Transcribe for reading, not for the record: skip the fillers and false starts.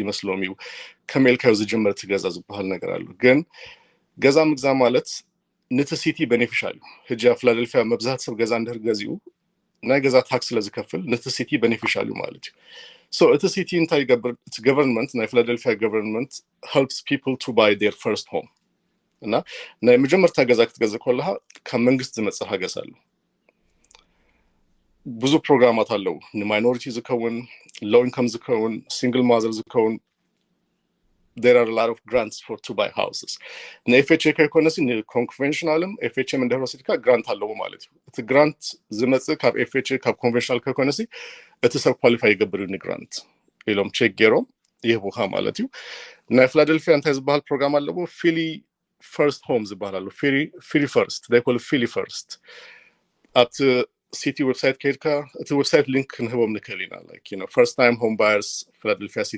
ይመስሎም እዩ ከመልካው ዝጀመረ ትገዛ ዝበሃል ነገር አሉ ግን ገዛ ምግዛ ማለት ነቲ ሲቲ ቤኔፊሻል ህጃ ፊላደልፊያ መብዛት ሰብ ገዛ እንደርገዚው ናይ ገዛ ታክስ ለዝከፍል ነቲ ሲቲ ቤኔፊሻል ማለት እዩ so እቲ ሲቲ እንታይ ይገብር it's government ናይ ፊላደልፊያ government helps people to buy their first home እና ናይ መጀመርታ ገዛ ክትገዛ ከለሃ ካብ መንግስት ዝመጽእ ሀገስ አለ ብዙ ፕሮግራማት አለው ማይኖሪቲ ዝከውን low income ዝከውን single mother ዝከውን there are a lot of grants for to buy houses na FHA ከኮነሲ conventionalም FHA እንደሆነሲካ grant አለው ማለት ነው እቲ grant ዝመጽእ ካብ FHA ካብ conventional ከኮነሲ እቲ ሰብ ኳሊፋይ ይገብርኒ grant ኢሎም ቼክ ገሮ ይህቡሃ ማለት ነው na Philadelphia እንታይ ዝባሃል ፕሮግራም አለው Philly first homes ይባላሉ Philly first they call it Philly first at city website ከሄድካ እቲ ዌብሳይት ሊንክ እንህቦም ንከሊና like you know first time home buyers Philadelphia city